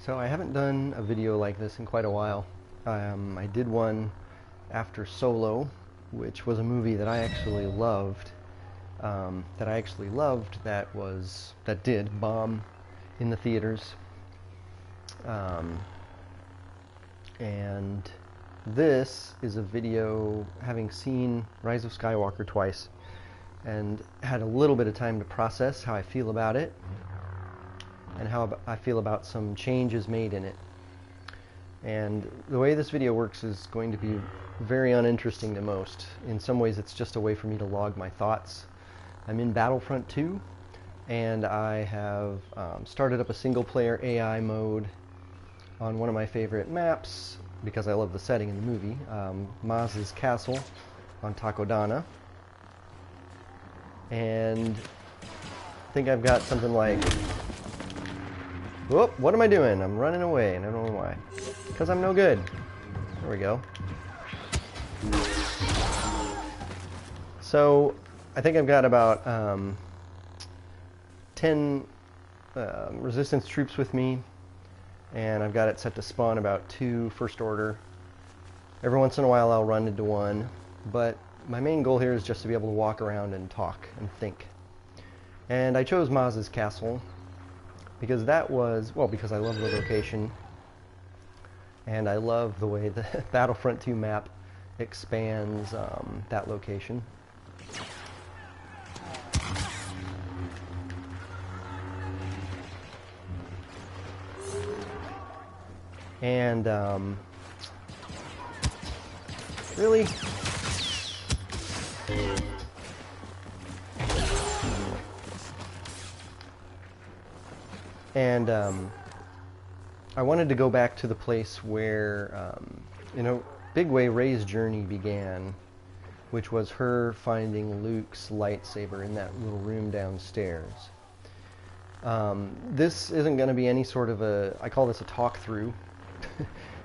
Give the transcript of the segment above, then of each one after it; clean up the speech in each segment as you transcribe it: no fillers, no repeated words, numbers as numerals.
So I haven't done a video like this in quite a while. I did one after Solo, which was a movie that I actually loved. That did bomb in the theaters. And this is a video having seen Rise of Skywalker twice and had a little bit of time to process how I feel about it and how I feel about some changes made in it. And the way this video works is going to be very uninteresting to most. In some ways it's just a way for me to log my thoughts. I'm in Battlefront 2 and I have started up a single player AI mode on one of my favorite maps because I love the setting in the movie, Maz's Castle on Takodana. And I think I've got something like, whoop, what am I doing? I'm running away and I don't know why. Because I'm no good. There we go. So I think I've got about 10 resistance troops with me, and I've got it set to spawn about 2 First Order. Every once in a while I'll run into one, but my main goal here is just to be able to walk around and talk and think. And I chose Maz's Castle because that was, well, because I love the location and I love the way the Battlefront 2 map expands that location. And really, and I wanted to go back to the place where, big way Rey's journey began, which was her finding Luke's lightsaber in that little room downstairs. This isn't going to be any sort of I call this a talk-through.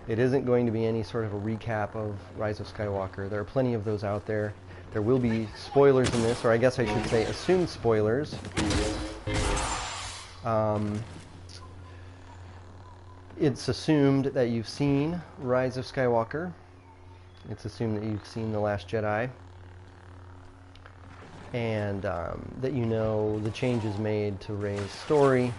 It isn't going to be any sort of a recap of Rise of Skywalker. There are plenty of those out there. There will be spoilers in this, or I guess I should say assumed spoilers. It's assumed that you've seen Rise of Skywalker. It's assumed that you've seen The Last Jedi. And that you know the changes made to Rey's story.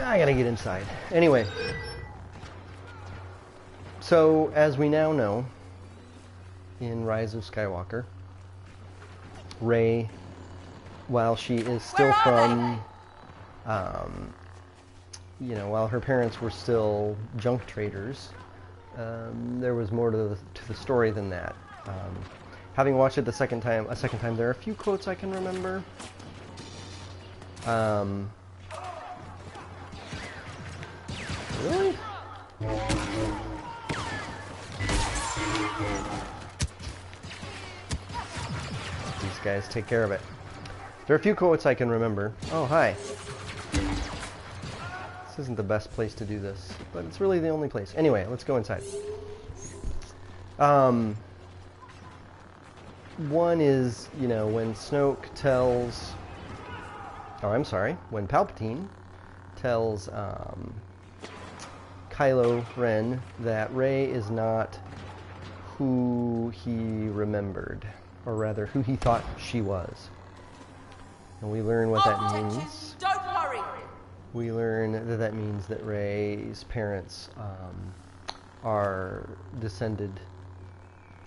I gotta get inside. Anyway, so as we now know, in Rise of Skywalker, Rey, while she is still from, while her parents were still junk traders, there was more to the story than that. Having watched it a second time, there are a few quotes I can remember. Really? These guys take care of it. There are a few quotes I can remember. Oh, hi. This isn't the best place to do this, but it's really the only place. Anyway, let's go inside. One is, when Snoke tells... when Palpatine tells Kylo Ren that Rey is not who he remembered, or rather who he thought she was. And we learn what that means. Don't worry. We learn that means that Rey's parents are descended,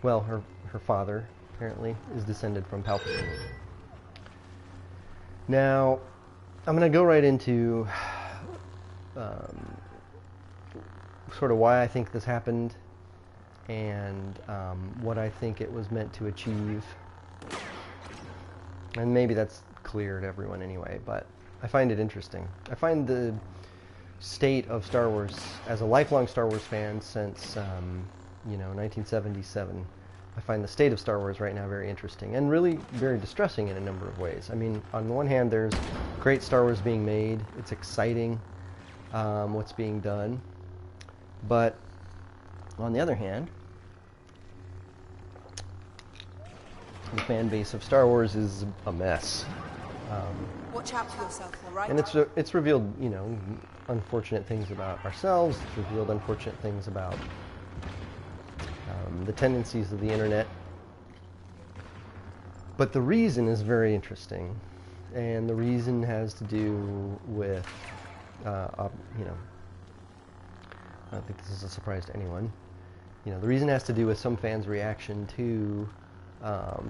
well, her father apparently is descended from Palpatine. Now, I'm going to go right into sort of why I think this happened and what I think it was meant to achieve. And maybe that's clear to everyone anyway, but I find it interesting. I find the state of Star Wars, as a lifelong Star Wars fan since 1977, I find the state of Star Wars right now very interesting and really very distressing in a number of ways. I mean, on the one hand, there's great Star Wars being made. It's exciting. what's being done. But on the other hand, the fan base of Star Wars is a mess. Watch out for yourself, all right? And it's revealed, you know, unfortunate things about ourselves. It's revealed unfortunate things about the tendencies of the internet. But the reason is very interesting, and the reason has to do with, you know, I don't think this is a surprise to anyone. You know, the reason has to do with some fans' reaction to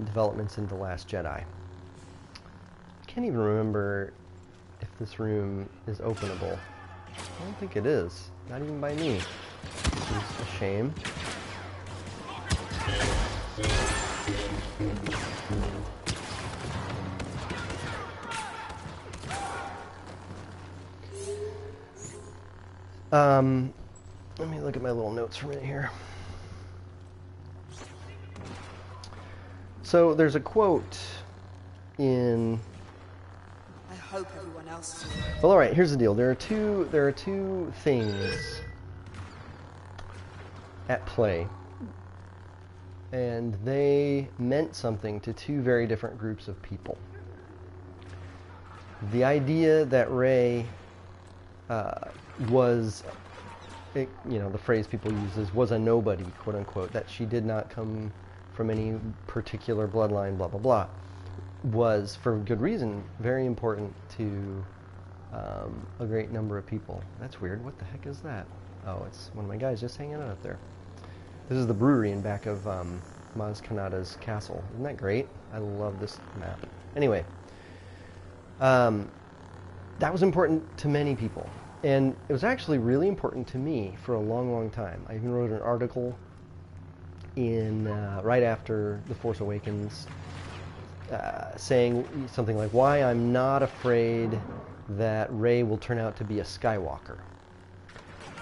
developments in The Last Jedi. I can't even remember if this room is openable. I don't think it is. Not even by me. Which is a shame. Let me look at my little notes from in here. So there's a quote in. I hope everyone else is. Well, all right. Here's the deal. There are two things at play, and they meant something to two very different groups of people. The idea that Rey was, you know, the phrase people use is was a nobody, quote unquote, that she did not come from any particular bloodline, blah, blah, blah, was, for good reason, very important to a great number of people. That's weird. What the heck is that? Oh, it's one of my guys just hanging out up there. This is the brewery in back of Maz Kanata's castle. Isn't that great? I love this map. Anyway, that was important to many people. And it was actually really important to me for a long, long time. I even wrote an article in right after The Force Awakens saying something like why I'm not afraid that Rey will turn out to be a Skywalker.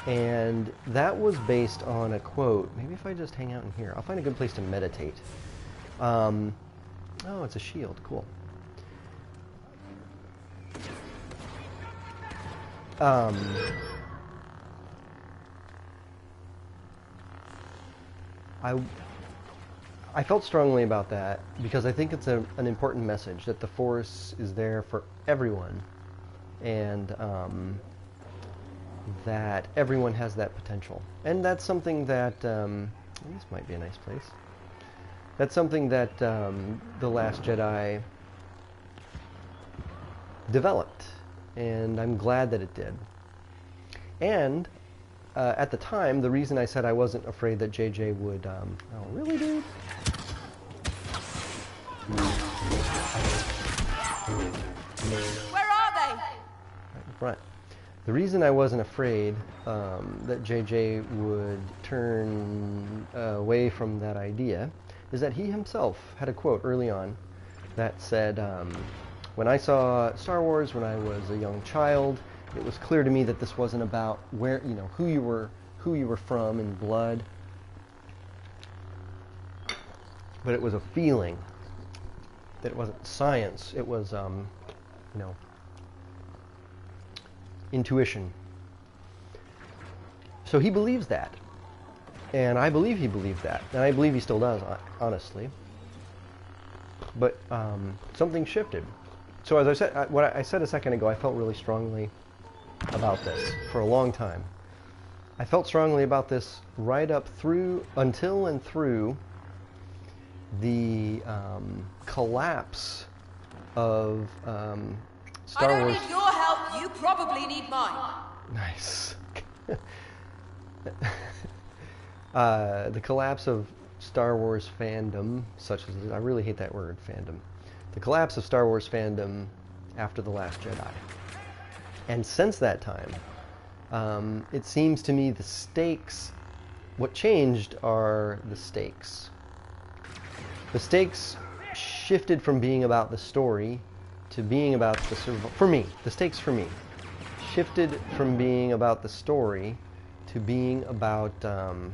And that was based on a quote. Maybe if I just hang out in here, I'll find a good place to meditate. Oh, it's a shield. Cool. I felt strongly about that because I think it's an important message that the Force is there for everyone, and that everyone has that potential. And that's something that this might be a nice place. That's something that The Last Jedi developed, and I'm glad that it did. And at the time, the reason I said I wasn't afraid that JJ would, oh really, dude? Where are they? Right in front. The reason I wasn't afraid that JJ would turn away from that idea is that he himself had a quote early on that said, when I saw Star Wars when I was a young child, it was clear to me that this wasn't about where, you know, who you were from in blood, but it was a feeling. That it wasn't science. It was, you know, intuition. So he believes that, and I believe he believed that, and I believe he still does, honestly. But something shifted. So as I said, what I said a second ago, I felt really strongly about this for a long time. I felt strongly about this right up through, until and through the collapse of Star Wars. I don't need your help, you probably need mine. Nice. The collapse of Star Wars fandom, such as it is, I really hate that word, fandom. The collapse of Star Wars fandom after The Last Jedi. And since that time, it seems to me the stakes, what changed are the stakes. The stakes shifted from being about the story to being about the for me, the stakes for me shifted from being about the story to being about oh,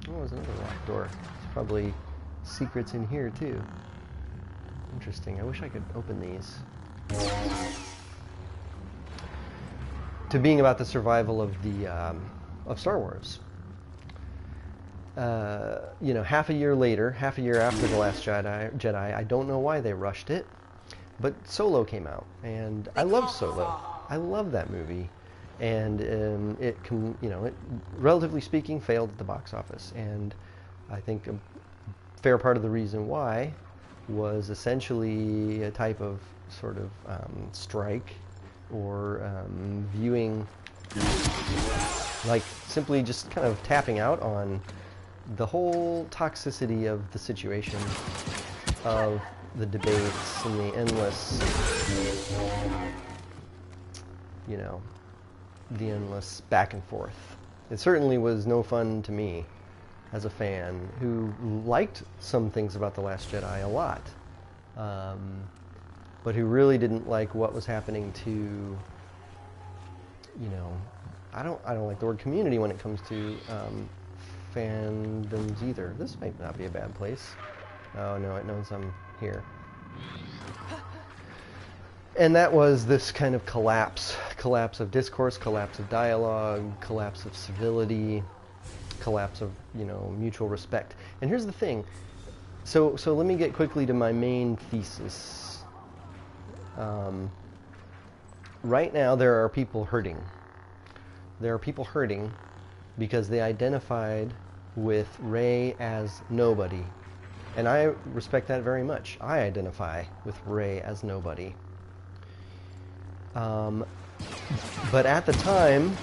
there's another locked door. There's probably secrets in here too. Interesting. I wish I could open these. to being about the survival of the of Star Wars. You know, half a year later, half a year after The Last Jedi, I don't know why they rushed it, but Solo came out, and I love Solo. I love that movie, and it relatively speaking, failed at the box office, and I think a fair part of the reason why was essentially a type of sort of strike or viewing, like simply just kind of tapping out on the whole toxicity of the situation, of the debates and the endless, the endless back and forth. It certainly was no fun to me as a fan who liked some things about The Last Jedi a lot, but who really didn't like what was happening to, I don't like the word community when it comes to fandoms either. This might not be a bad place. Oh no, it knows I'm here. And that was this kind of collapse of discourse, collapse of dialogue, collapse of civility, collapse of, mutual respect. And here's the thing. So let me get quickly to my main thesis. Right now there are people hurting. There are people hurting because they identified with Rey as nobody. And I respect that very much. I identify with Rey as nobody. But at the time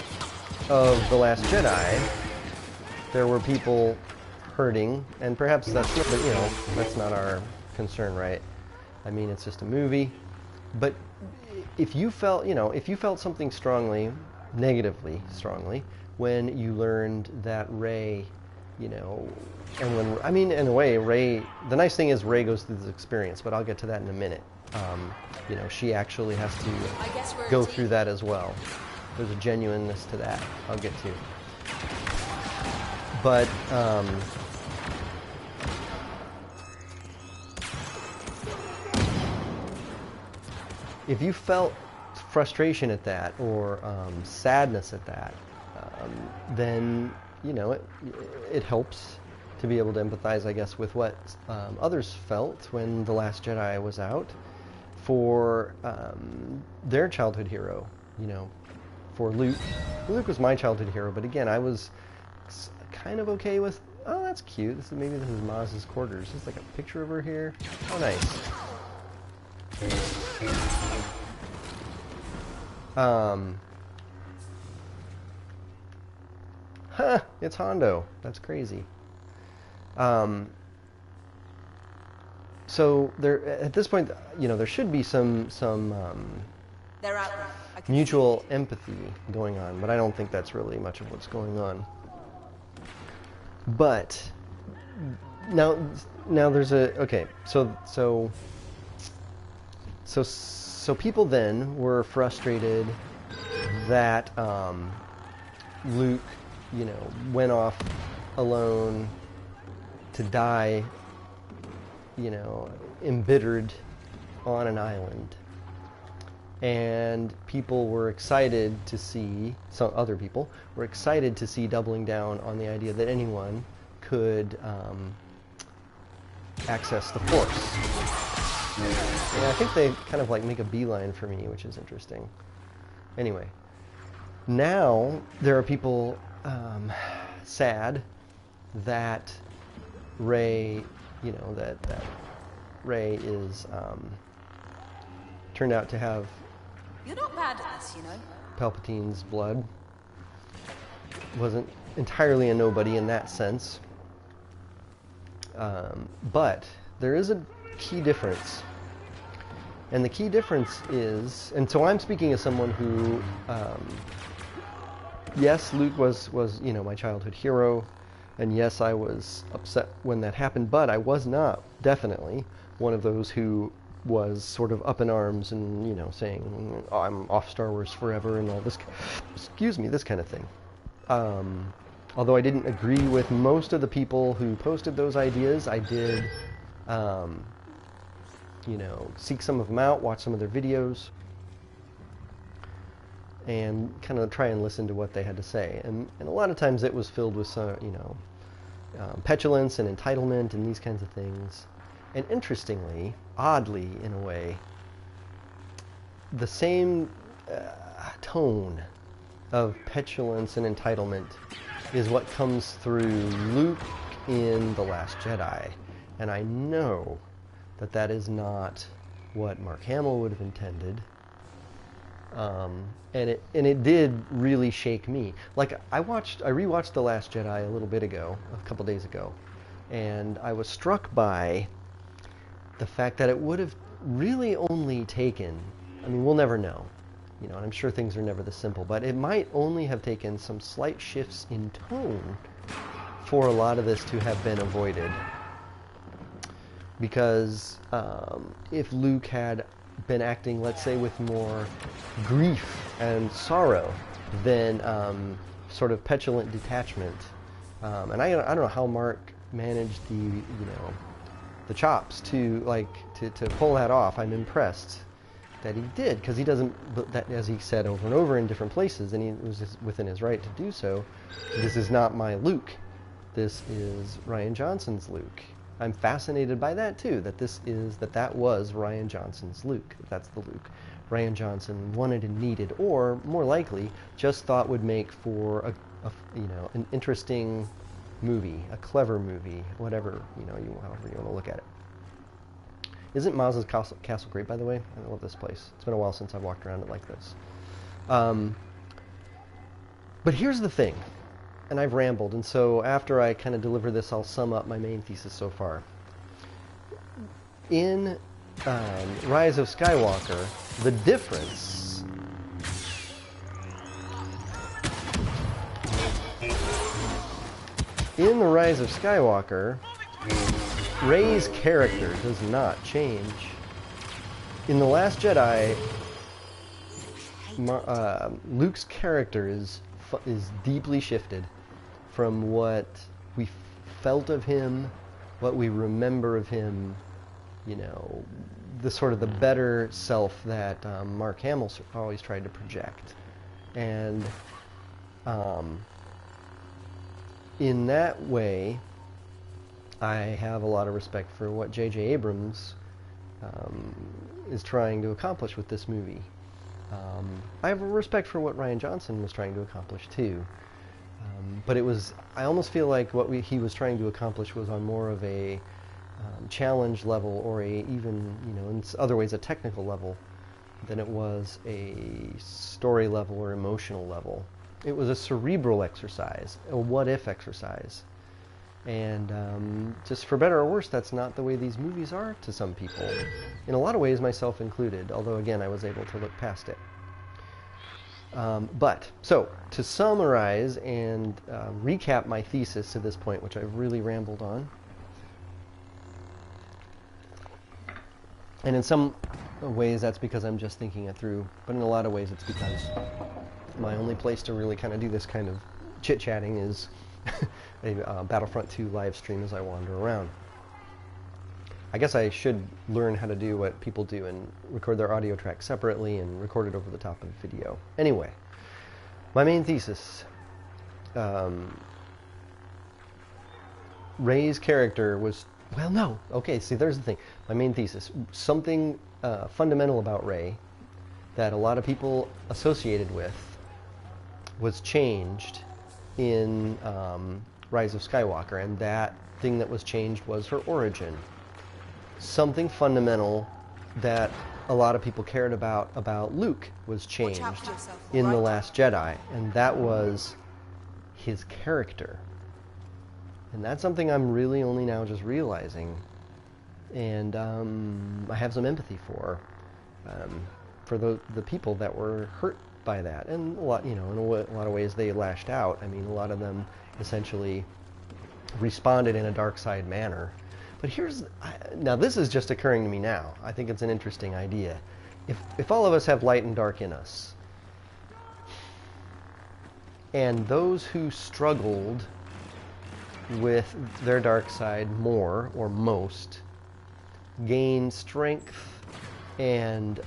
of The Last Jedi, there were people hurting, and perhaps that's not our concern, right? I mean, it's just a movie. But if you felt something strongly, negatively strongly, when you learned that Rey, and in a way, Rey, the nice thing is Rey goes through this experience, but I'll get to that in a minute. She actually has to go through that as well. There's a genuineness to that I'll get to. But if you felt frustration at that or sadness at that, then it helps to be able to empathize, I guess, with what others felt when The Last Jedi was out for their childhood hero. For Luke. Luke was my childhood hero, but again, I was kind of okay with, oh, that's cute. Maybe this is Maz's quarters. There's like a picture of her here. Oh, nice. It's Hondo. That's crazy. So there, at this point, there should be some They're out there. mutual empathy going on, but I don't think that's really much of what's going on. But now there's so people then were frustrated that Luke, went off alone to die, embittered on an island. And people were excited to see, some other people were excited to see doubling down on the idea that anyone could access the Force. And I think they kind of make a beeline for me, which is interesting. Anyway, now there are people sad that Rey, that Rey is turned out to have You're not bad at this, Palpatine's blood. Wasn't entirely a nobody in that sense. But there is a key difference. And the key difference is, and so I'm speaking as someone who, yes, Luke was my childhood hero, and yes, I was upset when that happened, but I was not definitely one of those who was sort of up in arms and, saying, oh, I'm off Star Wars forever and all this, this kind of thing. Although I didn't agree with most of the people who posted those ideas, I did, seek some of them out, watch some of their videos. and kind of try and listen to what they had to say. And a lot of times it was filled with some, petulance and entitlement and these kinds of things. And interestingly, oddly in a way, the same tone of petulance and entitlement is what comes through Luke in The Last Jedi. And I know that that is not what Mark Hamill would have intended. And it did really shake me. Like I rewatched The Last Jedi a little bit ago, a couple days ago, and I was struck by the fact that it would have really only taken, I mean, we'll never know, and I'm sure things are never this simple, but it might only have taken some slight shifts in tone for a lot of this to have been avoided. Because if Luke had been acting, let's say, with more grief and sorrow than sort of petulant detachment, and I don't know how Mark managed the chops to pull that off. I'm impressed that he did, because he doesn't, that, as he said over and over in different places, and he was just within his right to do so. This is not my Luke. This is Rian Johnson's Luke. I'm fascinated by that too. That was Rian Johnson's Luke. That's the Luke Rian Johnson wanted and needed, or more likely, just thought would make for an interesting movie, a clever movie, whatever however you want to look at it. Isn't Maz's castle great, by the way? I love this place. It's been a while since I've walked around it like this. But here's the thing, and I've rambled, and so after I kind of deliver this, I'll sum up my main thesis so far. In Rise of Skywalker, the difference in the Rise of Skywalker, Rey's character does not change. In The Last Jedi, Luke's character is deeply shifted from what we felt of him, what we remember of him, the sort of the better self that Mark Hamill always tried to project. And in that way, I have a lot of respect for what J.J. Abrams is trying to accomplish with this movie. I have a respect for what Rian Johnson was trying to accomplish too. But I almost feel like what he was trying to accomplish was on more of a challenge level, or even, in other ways, a technical level, than it was a story level or emotional level. It was a cerebral exercise, a what-if exercise. And just for better or worse, that's not the way these movies are to some people. In a lot of ways, myself included, although again, I was able to look past it. So, to summarize and recap my thesis to this point, which I've really rambled on, and in some ways that's because I'm just thinking it through, but in a lot of ways it's because my only place to really kind of do this kind of chit-chatting is a Battlefront 2 live stream as I wander around. I guess I should learn how to do what people do and record their audio track separately and record it over the top of the video. Anyway, my main thesis. Rey's character was... Well, no. Okay, see, there's the thing. My main thesis. Something fundamental about Rey that a lot of people associated with was changed in Rise of Skywalker, and that thing that was changed was her origin. Something fundamental that a lot of people cared about Luke was changed in The Last Jedi, and that was his character. And that's something I'm really only now just realizing, and I have some empathy for the people that were hurt by that, and a lot, in a lot of ways they lashed out. I mean, a lot of them essentially responded in a dark side manner. But now this is just occurring to me now. I think it's an interesting idea. If all of us have light and dark in us, and those who struggled with their dark side more or most gain strength and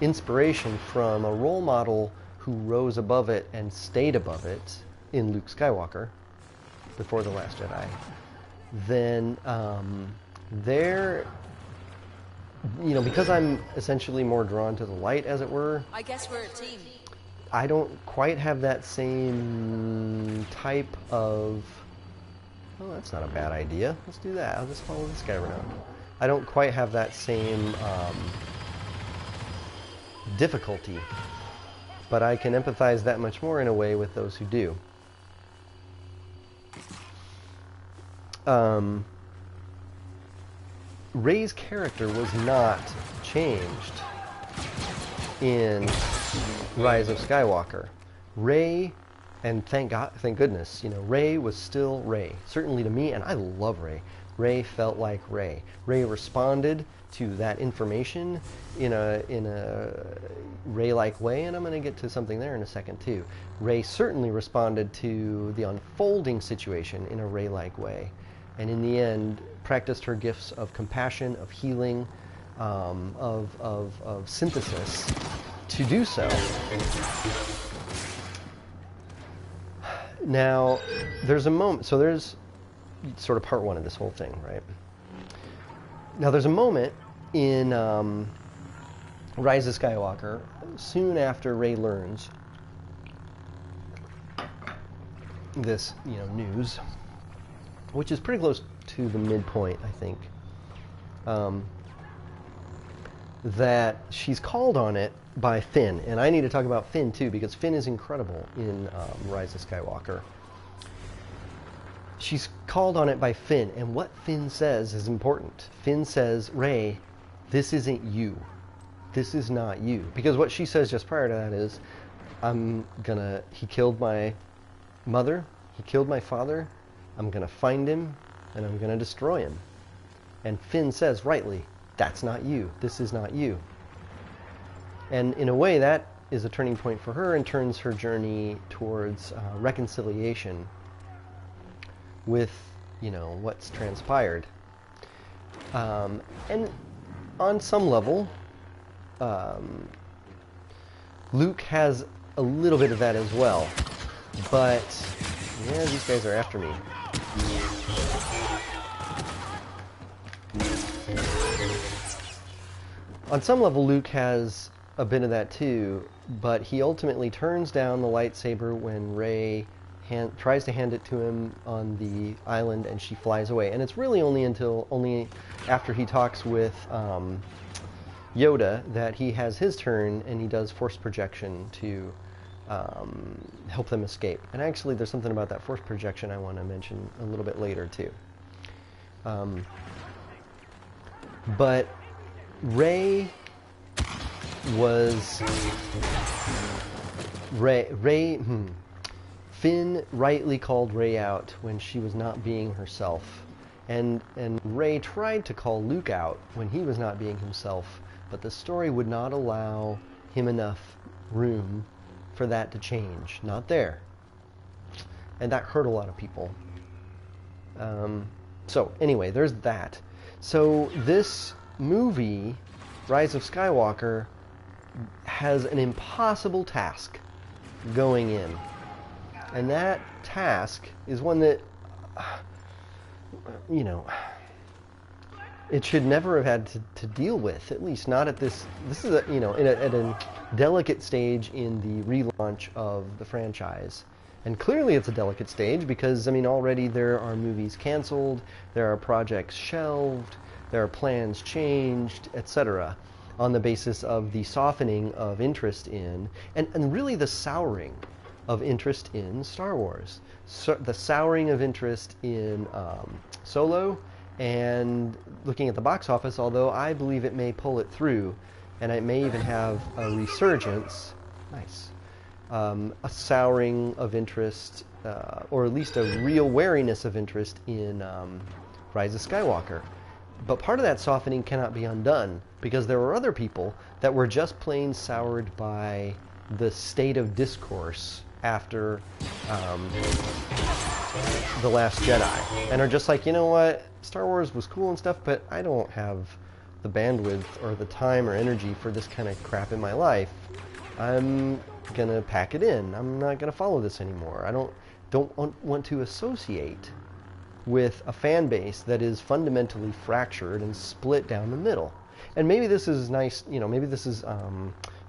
inspiration from a role model who rose above it and stayed above it in Luke Skywalker before The Last Jedi, then there, because I'm essentially more drawn to the light, as it were, I guess we're a team. I don't quite have that same type of... Oh, that's not a bad idea. Let's do that. I'll just follow this guy around. I don't quite have that same difficulty, but I can empathize that much more in a way with those who do. Rey's character was not changed in Rise of Skywalker. Rey, and thank goodness, Rey was still Rey. Certainly to me, and I love Rey. Rey felt like Rey. Rey responded to that information in a Rey-like way, and I'm going to get to something there in a second too. Rey certainly responded to the unfolding situation in a Rey-like way, and in the end practiced her gifts of compassion, of healing, of synthesis to do so. Now, there's a moment, so there's sort of part one of this whole thing, right? Now, there's a moment in Rise of Skywalker, soon after Rey learns this, news, which is pretty close to the midpoint, I think, that she's called on it by Finn. And I need to talk about Finn, too, because Finn is incredible in Rise of Skywalker. She's called on it by Finn, and what Finn says is important. Finn says, Rey, this isn't you. This is not you. Because what she says just prior to that is, he killed my mother, he killed my father, I'm going to find him, and I'm going to destroy him. And Finn says, rightly, that's not you. This is not you. And in a way, that is a turning point for her and turns her journey towards reconciliation with, what's transpired. And on some level, Luke has a little bit of that as well. But, yeah, these guys are after me. On some level, Luke has a bit of that too, but he ultimately turns down the lightsaber when Rey tries to hand it to him on the island, and she flies away. And it's really only after he talks with Yoda that he has his turn, and he does force projection to help them escape. And actually, there's something about that force projection I want to mention a little bit later too. But Rey was Finn rightly called Rey out when she was not being herself, and Rey tried to call Luke out when he was not being himself, but the story would not allow him enough room for that to change. Not there, and that hurt a lot of people. So anyway, there's that. So this movie, Rise of Skywalker, has an impossible task going in. And that task is one that, it should never have had to deal with, at least not at this is at a delicate stage in the relaunch of the franchise. And clearly it's a delicate stage because, already there are movies canceled, there are projects shelved, there are plans changed, etc., on the basis of the softening of interest in, and really the souring of interest in Star Wars. So, the souring of interest in Solo, and looking at the box office, although I believe it may pull it through, and it may even have a resurgence. Nice. A souring of interest, or at least a real wariness of interest in Rise of Skywalker. But part of that softening cannot be undone, because there were other people that were just plain soured by the state of discourse after The Last Jedi, and are just like, you know what, Star Wars was cool and stuff, but I don't have the bandwidth or the time or energy for this kind of crap in my life, I'm gonna pack it in. I'm not gonna follow this anymore. I don't want to associate with a fan base that is fundamentally fractured and split down the middle. And maybe this is nice, maybe this is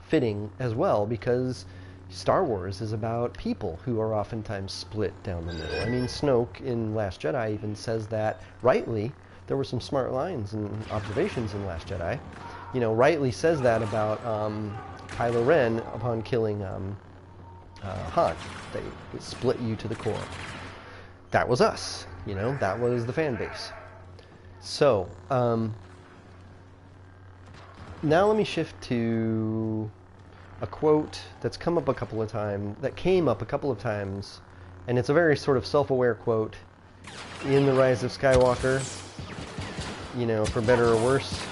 fitting as well, because Star Wars is about people who are oftentimes split down the middle. I mean, Snoke in Last Jedi even says that rightly. There were some smart lines and observations in Last Jedi. Rightly says that about Kylo Ren upon killing Han. They split you to the core. That was us. That was the fan base. So, now let me shift to a quote that's come up a couple of times, and it's a very sort of self-aware quote in The Rise of Skywalker, for better or worse.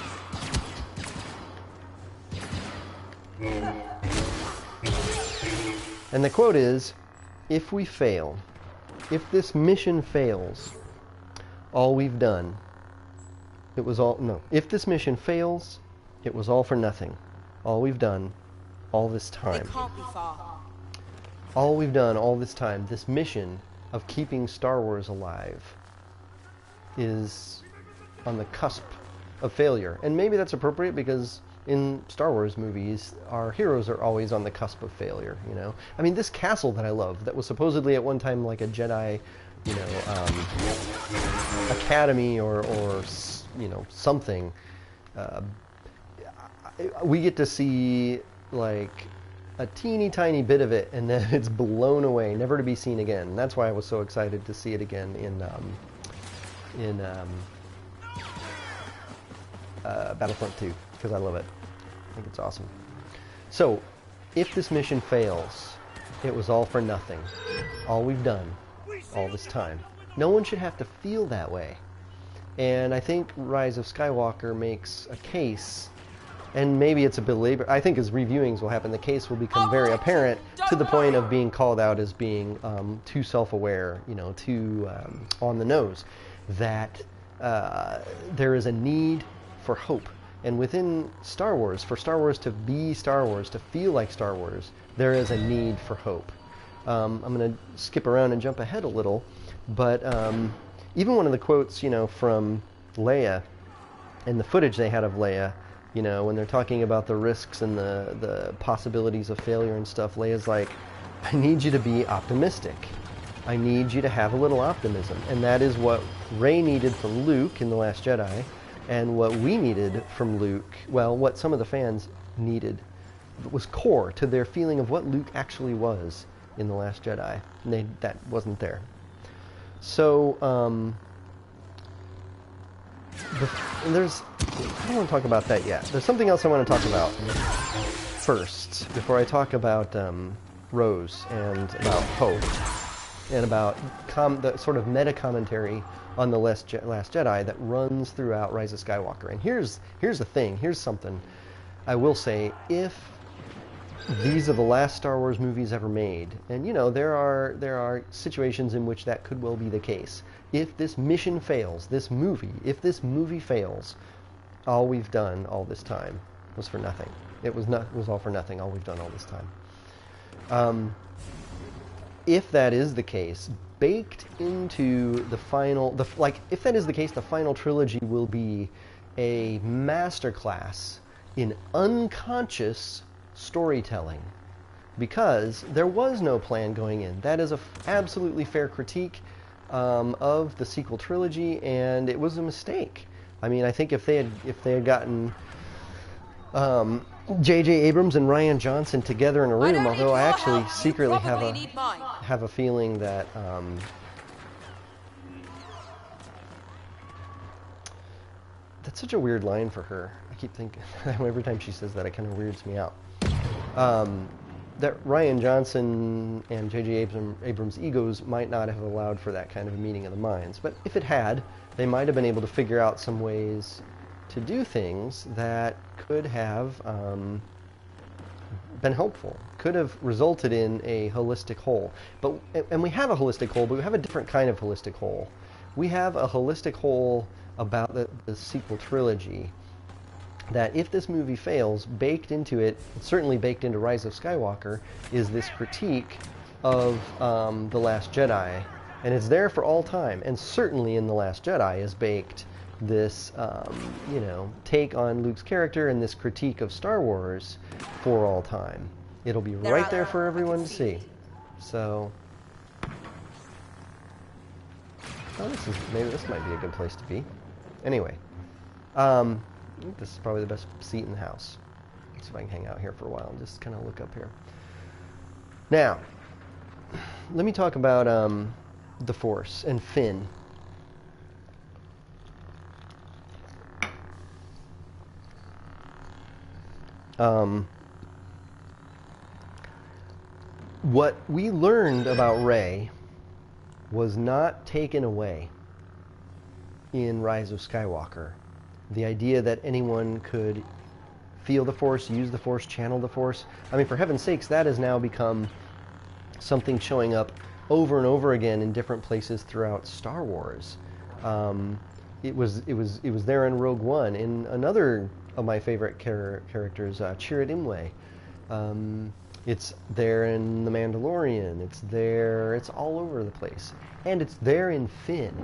And the quote is, if this mission fails, all we've done, if this mission fails, it was all for nothing. All we've done, all this time. It can't be far. All we've done all this time, this mission of keeping Star Wars alive, is on the cusp of failure. And maybe that's appropriate because in Star Wars movies, our heroes are always on the cusp of failure, I mean, this castle that I love, that was supposedly at one time like a Jedi, academy or something, we get to see like a teeny tiny bit of it, and then it's blown away, never to be seen again. And that's why I was so excited to see it again in Battlefront 2, because I love it. I think it's awesome. So, if this mission fails, it was all for nothing. All we've done, all this time. No one should have to feel that way. And I think Rise of Skywalker makes a case, and maybe it's a bit labor. I think as reviewings will happen, the case will become very apparent to the point of being called out as being too self-aware, too on the nose, that there is a need for hope. And within Star Wars, for Star Wars to be Star Wars, to feel like Star Wars, there is a need for hope. I'm going to skip around and jump ahead a little, but even one of the quotes, from Leia, and the footage they had of Leia, when they're talking about the risks and the possibilities of failure and stuff, Leia's like, I need you to be optimistic. I need you to have a little optimism. And that is what Rey needed from Luke in The Last Jedi, and what we needed from Luke, well, what some of the fans needed, was core to their feeling of what Luke actually was in The Last Jedi. And that wasn't there. So, I don't want to talk about that yet. There's something else I want to talk about first, before I talk about Rose and about Poe, and about the sort of meta-commentary on The Last Jedi that runs throughout Rise of Skywalker. And here's the thing, here's something I will say. If these are the last Star Wars movies ever made, and there are situations in which that could well be the case. If this mission fails, if this movie fails, all we've done all this time was for nothing. It was all for nothing, all we've done all this time. If that is the case, baked into the final, if that is the case, the final trilogy will be a masterclass in unconscious storytelling, because there was no plan going in. That is a absolutely fair critique of the sequel trilogy, and it was a mistake. I mean, I think if they had gotten J.J. Abrams and Rian Johnson together in a room, although I actually secretly have a feeling that that's such a weird line for her. I keep thinking, every time she says that, it kind of weirds me out. That Rian Johnson and J.J. Abrams' egos might not have allowed for that kind of a meeting of the minds. But if it had, they might have been able to figure out some ways to do things that could have been helpful, could have resulted in a holistic whole. And we have a holistic whole, but we have a different kind of holistic whole. We have a holistic whole about the sequel trilogy that if this movie fails, baked into it, certainly baked into Rise of Skywalker, is this critique of The Last Jedi. And it's there for all time. And certainly in The Last Jedi is baked this, take on Luke's character and this critique of Star Wars for all time. It'll be right there for everyone to see. So, maybe this might be a good place to be. Anyway, I think this is probably the best seat in the house. Let's see if I can hang out here for a while and just kind of look up here. Now, let me talk about the Force and Finn. What we learned about Rey was not taken away in Rise of Skywalker. The idea that anyone could feel the Force, use the Force, channel the Force. I mean, for heaven's sakes, that has now become something showing up over and over again in different places throughout Star Wars. It was there in Rogue One, in another of my favorite characters, Chirrut Imwe. It's there in The Mandalorian. It's all over the place. And it's there in Finn.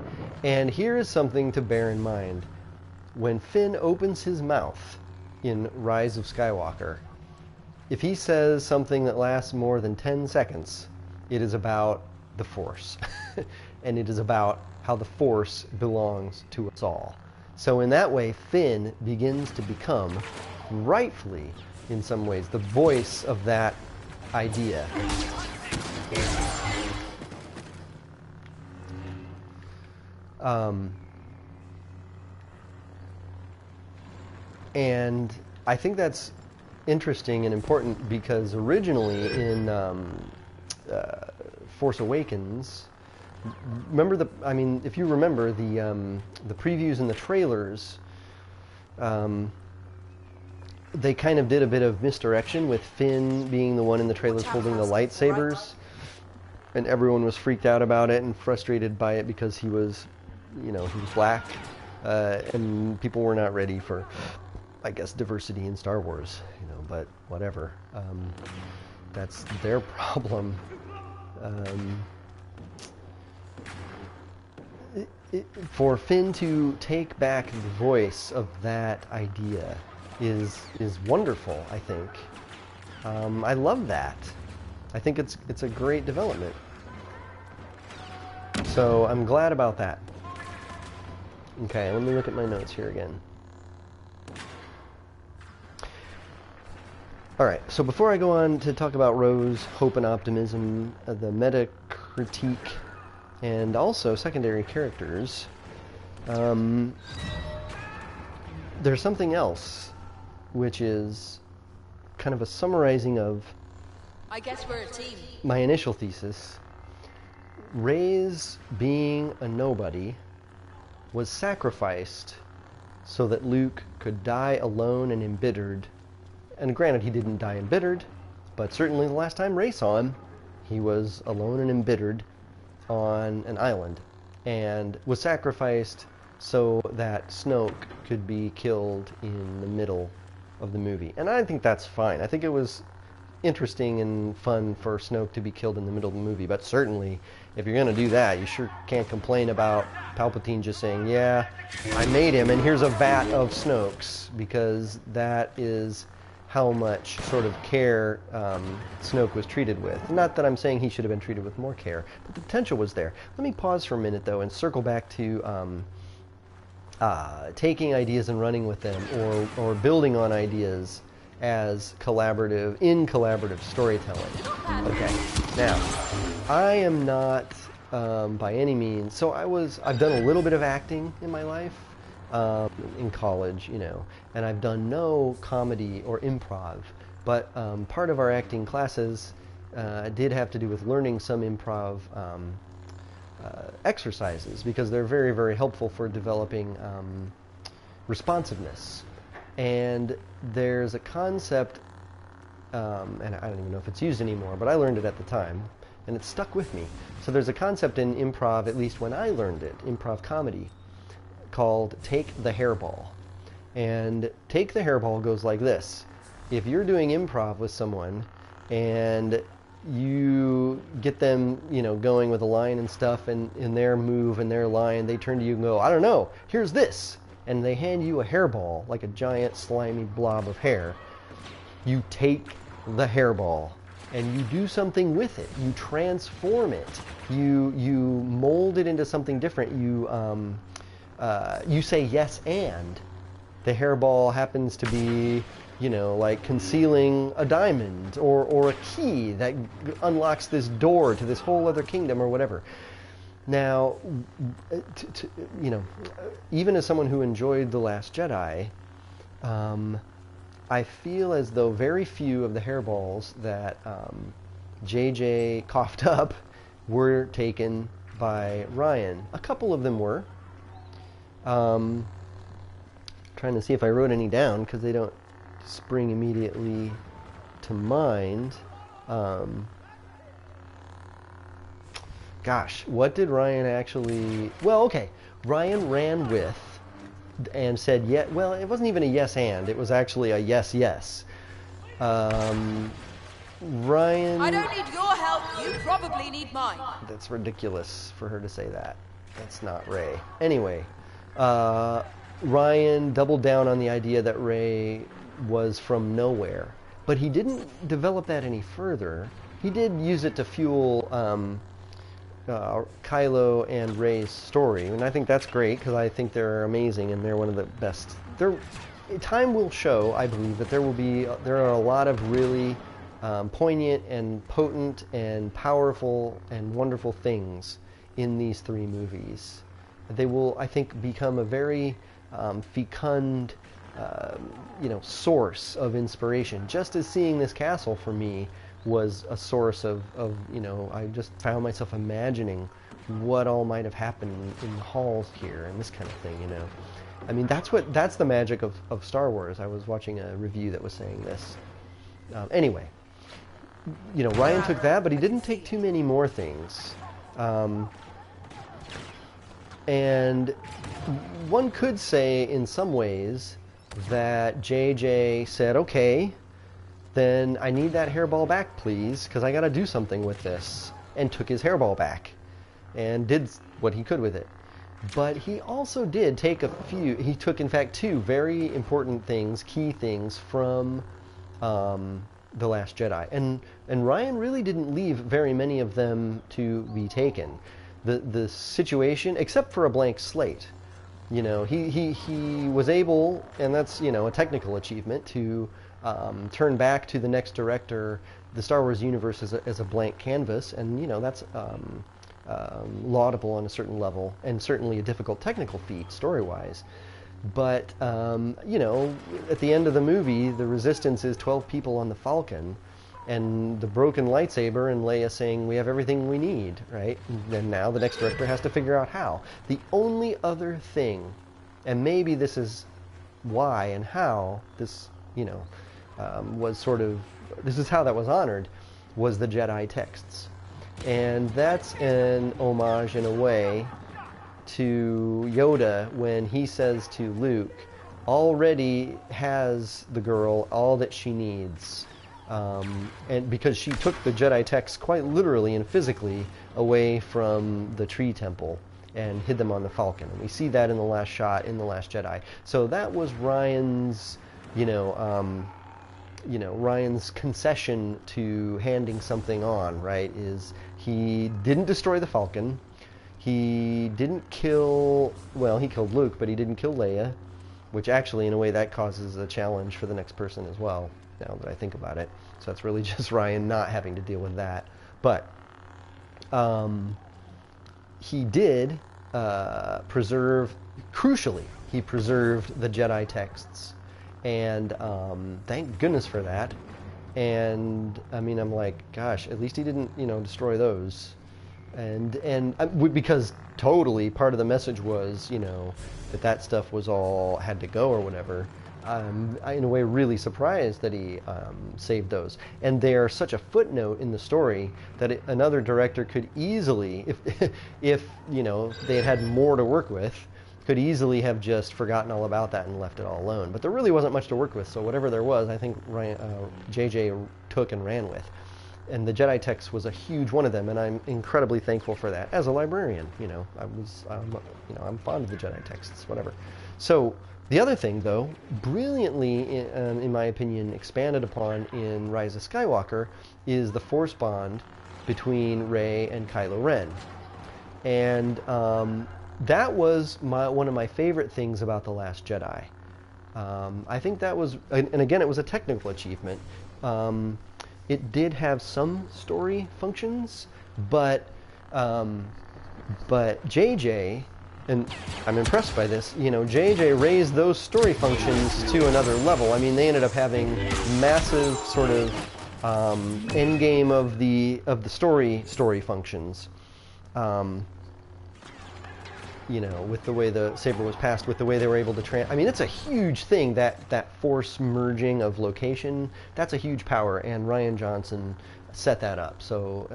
And here is something to bear in mind. When Finn opens his mouth in Rise of Skywalker, if he says something that lasts more than 10 seconds, it is about the Force. And it is about how the Force belongs to us all. So in that way, Finn begins to become, rightfully, in some ways, the voice of that idea. And I think that's interesting and important because originally in Force Awakens, if you remember the previews and the trailers, they kind of did a bit of misdirection with Finn being the one in the trailers holding the lightsabers, and everyone was freaked out about it and frustrated by it because he was black, and people were not ready for, I guess, diversity in Star Wars, but whatever. That's their problem. For Finn to take back the voice of that idea is wonderful, I think. I love that. I think it's a great development. So I'm glad about that. Okay, let me look at my notes here again. Alright, so before I go on to talk about Rose, hope and optimism, the meta critique, and also secondary characters, there's something else, which is kind of a summarizing of, I guess we're a team. My initial thesis. Rey's being a nobody was sacrificed so that Luke could die alone and embittered. And granted, he didn't die embittered, but certainly the last time Rey saw him, he was alone and embittered on an island, and was sacrificed so that Snoke could be killed in the middle of the movie. And I think that's fine. I think it was interesting and fun for Snoke to be killed in the middle of the movie, but certainly if you're going to do that, you sure can't complain about Palpatine just saying, yeah, I made him and here's a vat of Snoke's, because that is how much sort of care Snoke was treated with. Not that I'm saying he should have been treated with more care, but the potential was there. Let me pause for a minute, though, and circle back to taking ideas and running with them, or building on ideas as collaborative storytelling. Okay, now, I am not by any means, so I've done a little bit of acting in my life, in college, and I've done no comedy or improv, but part of our acting classes did have to do with learning some improv exercises, because they're very, very helpful for developing responsiveness. And there's a concept, and I don't even know if it's used anymore, but I learned it at the time, and it stuck with me. So there's a concept in improv, at least when I learned it, improv comedy, called take the hairball. And take the hairball goes like this. If you're doing improv with someone and you get them, going with a line and stuff, and in their move and their line, they turn to you and go, I don't know, here's this. And they hand you a hairball, like a giant slimy blob of hair. You take the hairball and you do something with it. You transform it. You mold it into something different. You say yes and. The hairball happens to be, like concealing a diamond or a key that unlocks this door to this whole other kingdom or whatever. Now, even as someone who enjoyed The Last Jedi, I feel as though very few of the hairballs that JJ coughed up were taken by Ryan. A couple of them were. Trying to see if I wrote any down because they don't spring immediately to mind. Gosh, what did Ryan actually... Well, okay. Ryan ran with and said, yeah, well, it wasn't even a yes and. It was actually a yes, yes. Ryan... I don't need your help. You probably need mine. That's ridiculous for her to say that. That's not Rey. Anyway, Ryan doubled down on the idea that Rey was from nowhere. But he didn't develop that any further. He did use it to fuel Kylo and Rey's story. And I think that's great because I think they're amazing and they're one of the best. Time will show, I believe, that there are a lot of really poignant and potent and powerful and wonderful things in these three movies. They will, I think, become a very fecund, source of inspiration. Just as seeing this castle for me was a source of I just found myself imagining what all might have happened in the halls here and this kind of thing, I mean, that's the magic of Star Wars. I was watching a review that was saying this. Anyway, Ryan took that, but he didn't take too many more things. And one could say, in some ways, that JJ said, okay, then I need that hairball back, please, because I got to do something with this, and took his hairball back and did what he could with it. But he also did take he took, in fact, two very important things, key things from The Last Jedi. And Ryan really didn't leave very many of them to be taken. The situation, except for a blank slate, he was able, and that's, a technical achievement, to turn back to the next director the Star Wars universe as a blank canvas, and that's laudable on a certain level, and certainly a difficult technical feat story-wise. But at the end of the movie, the Resistance is 12 people on the Falcon, and the broken lightsaber, and Leia saying, we have everything we need, right? And now the next director has to figure out how. The only other thing, and maybe this is why and how this, was sort of, this is how that was honored, was the Jedi texts. And that's an homage, in a way, to Yoda when he says to Luke, already has the girl all that she needs. And because she took the Jedi texts quite literally and physically away from the tree temple and hid them on the Falcon. And we see that in the last shot in The Last Jedi. So that was Ryan's, Ryan's concession to handing something on, right? Is he didn't destroy the Falcon. He didn't kill, well, he killed Luke, but he didn't kill Leia, which actually, in a way, that causes a challenge for the next person as well, now that I think about it. So it's really just Ryan not having to deal with that. But he did preserve, crucially, he preserved the Jedi texts. And thank goodness for that. And I mean, I'm like, gosh, at least he didn't, destroy those. And because totally part of the message was, that stuff was all had to go or whatever. I'm in a way really surprised that he saved those. And they are such a footnote in the story that another director could easily, if they had more to work with, could easily have just forgotten all about that and left it all alone. But there really wasn't much to work with, so whatever there was, I think JJ took and ran with. And the Jedi text was a huge one of them, and I'm incredibly thankful for that. As a librarian, I'm fond of the Jedi texts, whatever. So the other thing, though, brilliantly, in my opinion, expanded upon in Rise of Skywalker, is the Force bond between Rey and Kylo Ren. And that was one of my favorite things about The Last Jedi. I think that was, and again, it was a technical achievement. It did have some story functions, but JJ, and I'm impressed by this, JJ raised those story functions to another level. I mean, they ended up having massive sort of endgame of the story functions. With the way the saber was passed, with the way they were able to I mean, it's a huge thing, that force merging of location. That's a huge power, and Rian Johnson set that up. So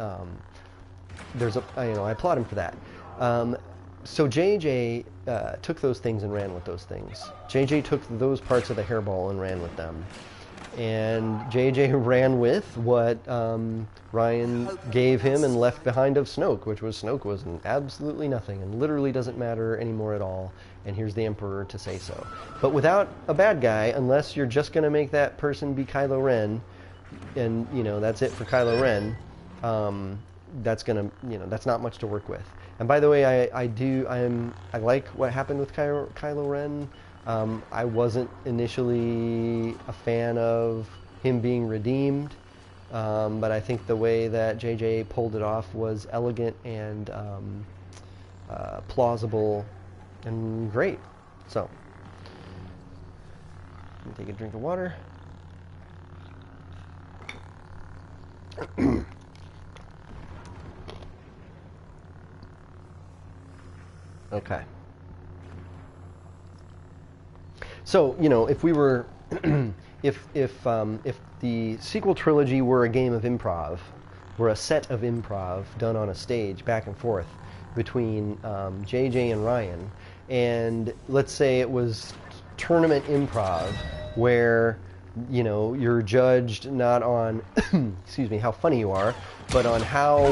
I applaud him for that. So JJ took those things and ran with those things. JJ took those parts of the hairball and ran with them. And JJ ran with what Ryan gave him and left behind of Snoke, which was absolutely nothing and literally doesn't matter anymore at all. And here's the Emperor to say so. But without a bad guy, unless you're just going to make that person be Kylo Ren, and that's it for Kylo Ren, that's not much to work with. And by the way, I like what happened with Kylo Ren. I wasn't initially a fan of him being redeemed, but I think the way that JJ pulled it off was elegant and plausible and great. So, let me take a drink of water. Okay. So, if we were, if the sequel trilogy were a game of improv, were a set of improv done on a stage back and forth between JJ and Ryan, and let's say it was tournament improv where you're judged not on excuse me, how funny you are, but on how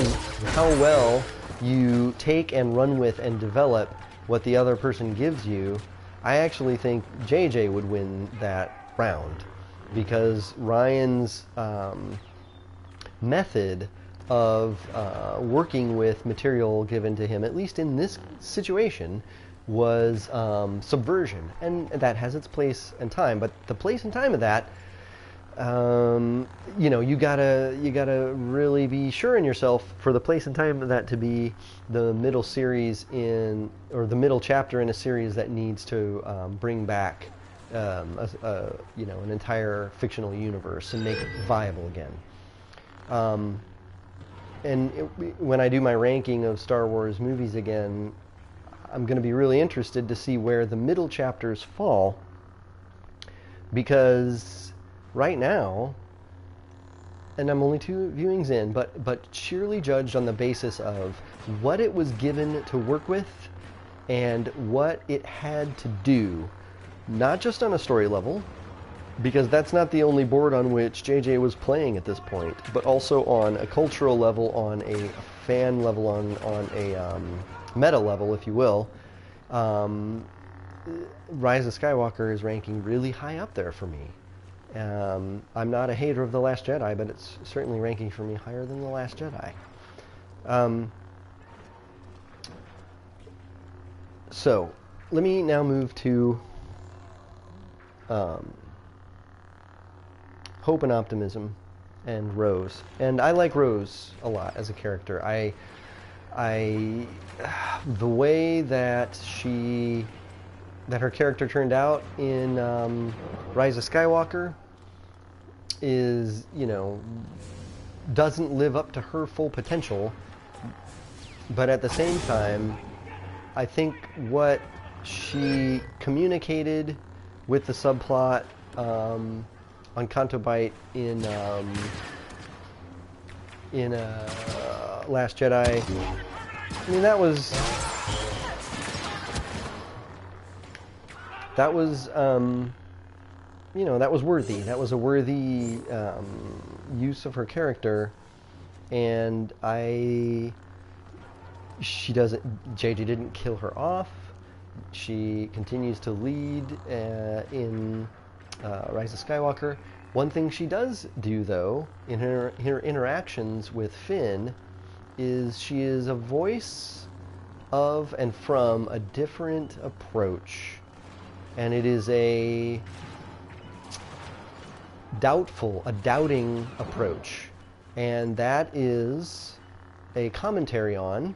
well you take and run with and develop what the other person gives you. I actually think JJ would win that round, because Ryan's method of working with material given to him, at least in this situation, was subversion, and that has its place and time. But the place and time of that, you gotta really be sure in yourself for the place and time of that to be the middle series or the middle chapter in a series that needs to bring back an entire fictional universe and make it viable again. When I do my ranking of Star Wars movies again, I'm going to be really interested to see where the middle chapters fall, because right now, and I'm only 2 viewings in, but sheerly judged on the basis of what it was given to work with and what it had to do, not just on a story level, because that's not the only board on which JJ was playing at this point, but also on a cultural level, on a fan level, on a meta level, if you will. Rise of Skywalker is ranking really high up there for me. I'm not a hater of The Last Jedi, but it's certainly ranking for me higher than The Last Jedi. So, let me now move to hope and optimism and Rose. And I like Rose a lot as a character. The way that her character turned out in Rise of Skywalker is, doesn't live up to her full potential, but at the same time, I think what she communicated with the subplot on Canto Bight in Last Jedi, I mean, that was that was, you know, that was worthy. That was a worthy use of her character, and she doesn't. JJ didn't kill her off. She continues to lead in Rise of Skywalker. One thing she does do, though, in her interactions with Finn, is she is a voice of and from a different approach. And it is a doubting approach. And that is a commentary on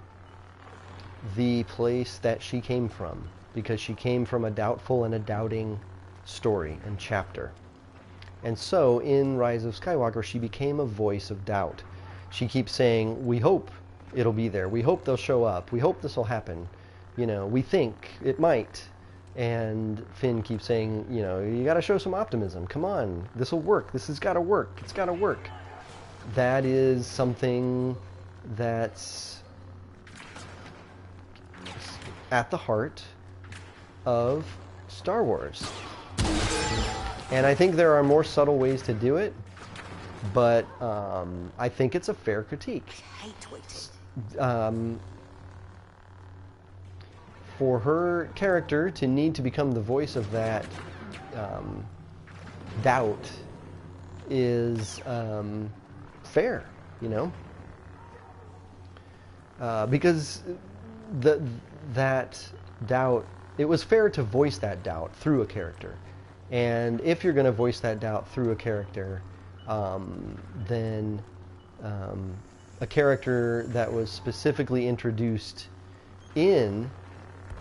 the place that she came from, because she came from a doubtful and a doubting story and chapter. And so in Rise of Skywalker, she became a voice of doubt. She keeps saying, we hope it'll be there. We hope they'll show up. We hope this will happen. You know, we think it might. And Finn keeps saying, you know, you got to show some optimism. Come on, this will work. This has got to work. It's got to work. That is something that's at the heart of Star Wars. And I think there are more subtle ways to do it, but I think it's a fair critique. For her character to need to become the voice of that doubt is fair, you know? Because that doubt, it was fair to voice that doubt through a character. And if you're going to voice that doubt through a character, then a character that was specifically introduced in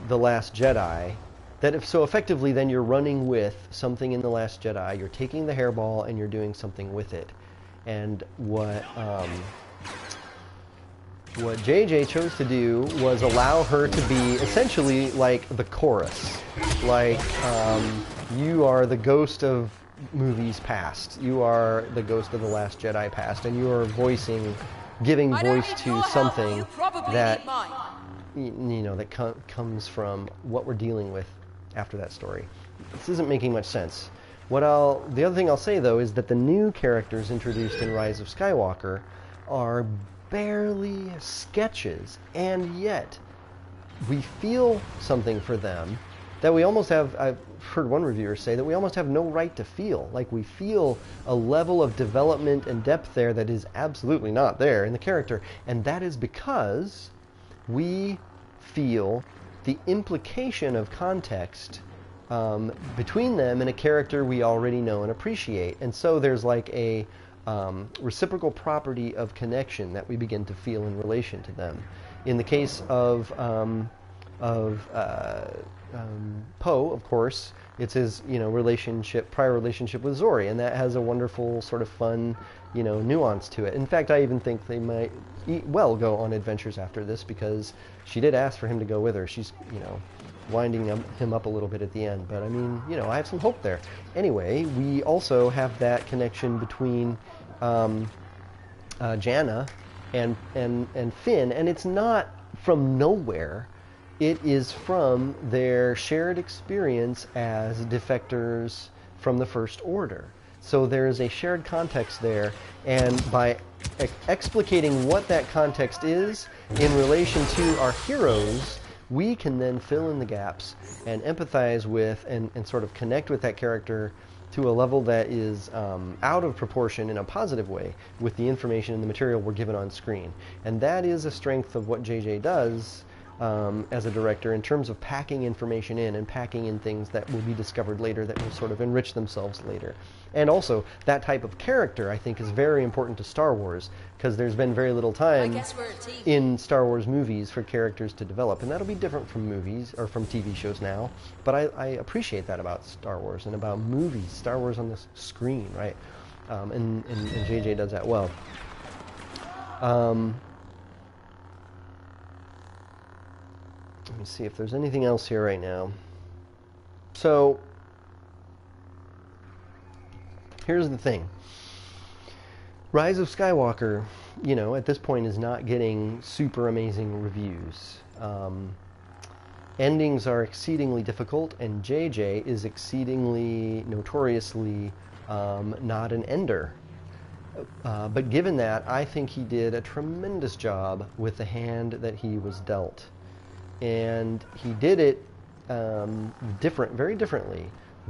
The Last Jedi, that if so effectively then you're running with something in The Last Jedi, you're taking the hairball and you're doing something with it. And what JJ chose to do was allow her to be essentially like the chorus. Like, you are the ghost of movies past. You are the ghost of The Last Jedi past. And you are giving voice to something that, you know, that comes from what we're dealing with after that story. This isn't making much sense. The other thing I'll say, though, is that the new characters introduced in Rise of Skywalker are barely sketches, and yet we feel something for them that we almost have, I've heard one reviewer say, that we almost have no right to feel. Like, we feel a level of development and depth there that is absolutely not there in the character, and that is because we feel the implication of context between them and a character we already know and appreciate. And so there's like a reciprocal property of connection that we begin to feel in relation to them. In the case of Poe, of course, it's his, you know, prior relationship with Zori, and that has a wonderful sort of fun, you know, nuance to it. In fact, I even think they might well go on adventures after this, because she did ask for him to go with her. She's, you know, winding him up a little bit at the end, but I mean, you know, I have some hope there. Anyway, we also have that connection between Janna and Finn, and it's not from nowhere. It is from their shared experience as defectors from the First Order. So there is a shared context there, and by explicating what that context is in relation to our heroes, we can then fill in the gaps and empathize with and sort of connect with that character to a level that is out of proportion in a positive way with the information and the material we're given on screen. And that is a strength of what JJ does as a director in terms of packing information in and packing in things that will be discovered later, that will sort of enrich themselves later. And also, that type of character, I think, is very important to Star Wars, because there's been very little time in Star Wars movies for characters to develop. And that'll be different from movies, or from TV shows now. But I appreciate that about Star Wars and about movies, Star Wars on the screen, right? And JJ does that well. Let me see if there's anything else here right now. So, here's the thing. Rise of Skywalker, you know, at this point is not getting super amazing reviews. endings are exceedingly difficult, and JJ is exceedingly notoriously not an ender. But given that, I think he did a tremendous job with the hand that he was dealt. And he did it very differently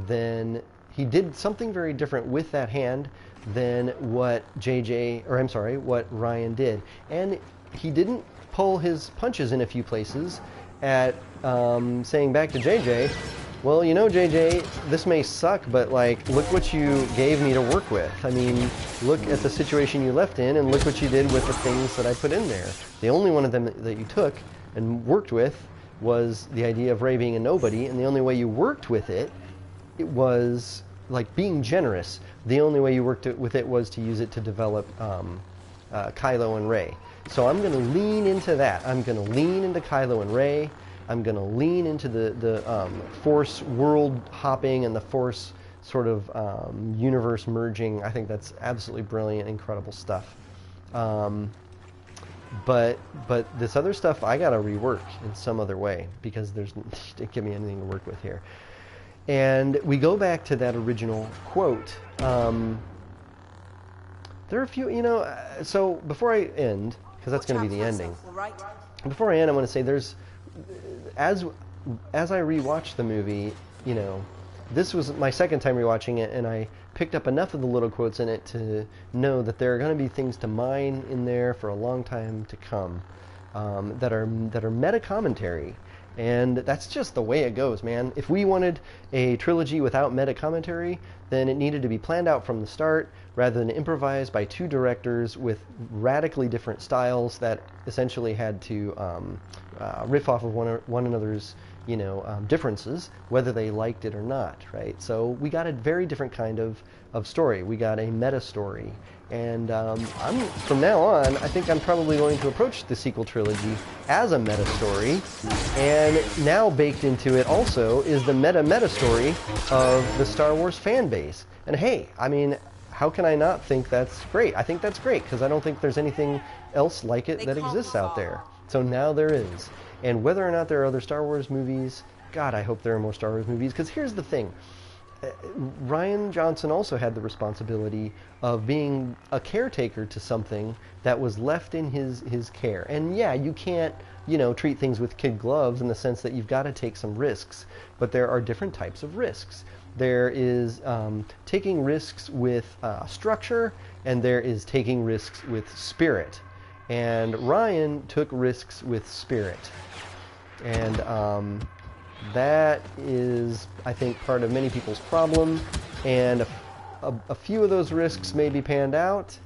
than, he did something very different with that hand than what what Ryan did. And he didn't pull his punches in a few places at saying back to JJ, well, you know, JJ, this may suck, but like, look what you gave me to work with. I mean, look at the situation you left in, and look what you did with the things that I put in there. The only one of them that you took and worked with was the idea of Rey being a nobody, and the only way you worked with it, it was like being generous. The only way you worked with it was to use it to develop Kylo and Rey. So I'm going to lean into that. I'm going to lean into Kylo and Rey. I'm going to lean into the Force world hopping and the Force sort of universe merging. I think that's absolutely brilliant, incredible stuff. But this other stuff I got to rework in some other way, because didn't give me anything to work with here. And we go back to that original quote. There are a few, you know, so before I end, because that's going to be the ending. Before I end, I want to say as I rewatched the movie, you know, this was my second time rewatching it, and I picked up enough of the little quotes in it to know that there are going to be things to mine in there for a long time to come, that are meta commentary. And that's just the way it goes, man. If we wanted a trilogy without meta commentary, then it needed to be planned out from the start rather than improvised by two directors with radically different styles that essentially had to riff off of one another's, you know, differences, whether they liked it or not, right? So we got a very different kind of story. We got a meta story. And from now on, I think I'm probably going to approach the sequel trilogy as a meta story. And now baked into it also is the meta story of the Star Wars fan base. And hey, I mean, how can I not think that's great? I think that's great, because I don't think there's anything else like it that exists out there. So now there is. And whether or not there are other Star Wars movies, God, I hope there are more Star Wars movies, because here's the thing. Rian Johnson also had the responsibility of being a caretaker to something that was left in his care. And yeah, you can't, you know, treat things with kid gloves in the sense that you've got to take some risks. But there are different types of risks. There is taking risks with structure, and there is taking risks with spirit. And Ryan took risks with spirit. And that is, I think, part of many people's problem, and a few of those risks may be panned out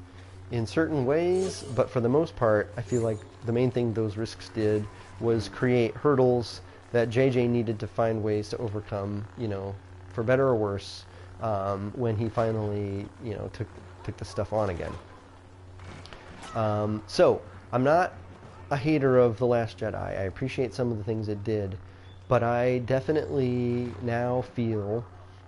in certain ways, but for the most part, I feel like the main thing those risks did was create hurdles that JJ needed to find ways to overcome, you know, for better or worse, when he finally, you know, took the stuff on again. So, I'm not a hater of The Last Jedi. I appreciate some of the things it did. But I definitely now feel,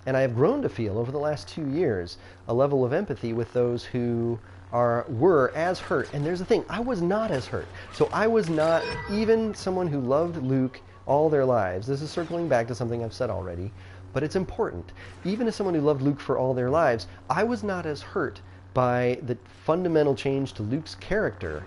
and I have grown to feel over the last 2 years, a level of empathy with those who were as hurt. And there's the thing, I was not as hurt. So I was not even someone who loved Luke all their lives. This is circling back to something I've said already, but it's important. Even as someone who loved Luke for all their lives, I was not as hurt by the fundamental change to Luke's character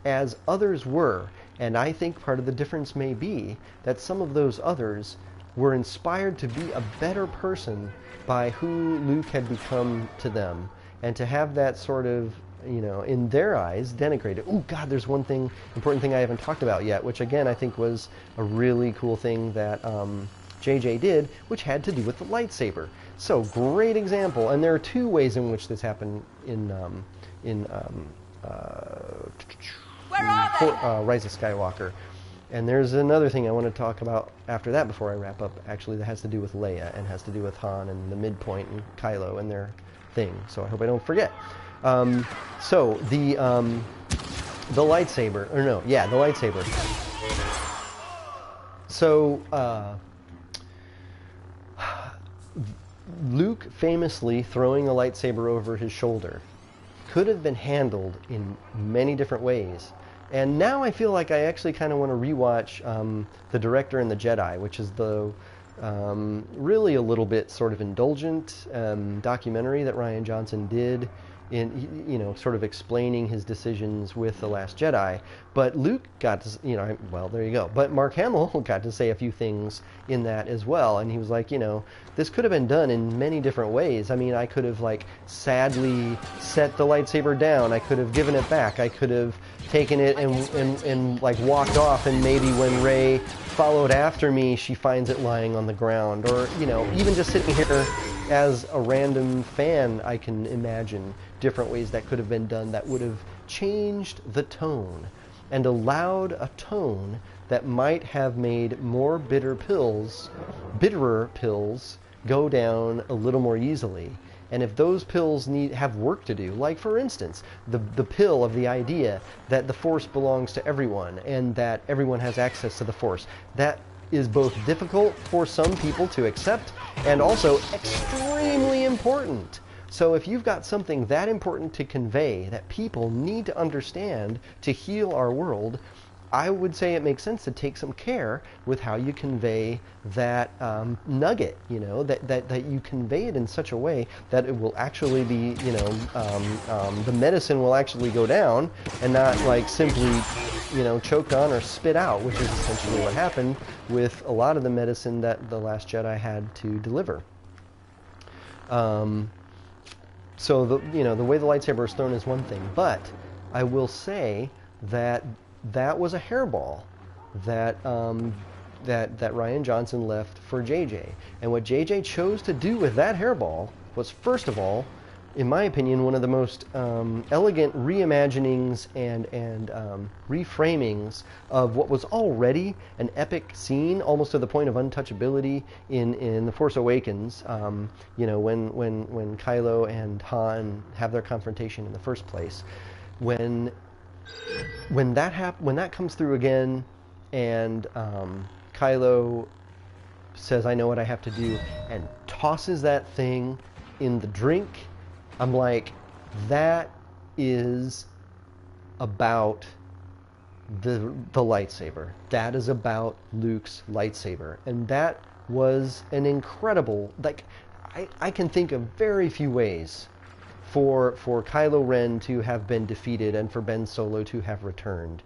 as others were. And I think part of the difference may be that some of those others were inspired to be a better person by who Luke had become to them. And to have that sort of, you know, in their eyes, denigrated. Oh, God, there's one important thing I haven't talked about yet, which again I think was a really cool thing that JJ did, which had to do with the lightsaber. So, great example. And there are two ways in which this happened in Rise of Skywalker. And there's another thing I want to talk about after that before I wrap up, actually, that has to do with Leia and has to do with Han and the midpoint and Kylo and their thing. So I hope I don't forget. So the lightsaber, or no, yeah, the lightsaber. So Luke famously throwing a lightsaber over his shoulder could have been handled in many different ways And now I feel like I actually kind of want to rewatch The Director and the Jedi, which is the really a little bit sort of indulgent documentary that Rian Johnson did in, you know, sort of explaining his decisions with The Last Jedi. But Luke got to, you know, well, there you go. But Mark Hamill got to say a few things in that as well. And he was like, you know, this could have been done in many different ways. I mean, I could have, like, sadly set the lightsaber down. I could have given it back. I could have taken it and like, walked off. And maybe when Rey followed after me, she finds it lying on the ground. Or, you know, even just sitting here as a random fan, I can imagine different ways that could have been done that would have changed the tone and allowed a tone that might have made more bitterer pills go down a little more easily. And if those pills have work to do, like for instance, the pill of the idea that the Force belongs to everyone and that everyone has access to the Force, that is both difficult for some people to accept and also extremely important. So if you've got something that important to convey that people need to understand to heal our world, I would say it makes sense to take some care with how you convey that nugget, you know, that you convey it in such a way that it will actually be, you know, the medicine will actually go down and not like simply, you know, choked on or spit out, which is essentially what happened with a lot of the medicine that The Last Jedi had to deliver. So the, you know, the way the lightsaber is thrown is one thing, but I will say that that was a hairball that that Rian Johnson left for JJ. And what JJ chose to do with that hairball was, first of all, in my opinion, one of the most elegant reimaginings and reframings of what was already an epic scene, almost to the point of untouchability in The Force Awakens. You know, when Kylo and Han have their confrontation in the first place, when that comes through again, and Kylo says, "I know what I have to do," and tosses that thing in the drink. I'm like, that is about the lightsaber. That is about Luke's lightsaber. And that was an incredible, like, I can think of very few ways for Kylo Ren to have been defeated and for Ben Solo to have returned.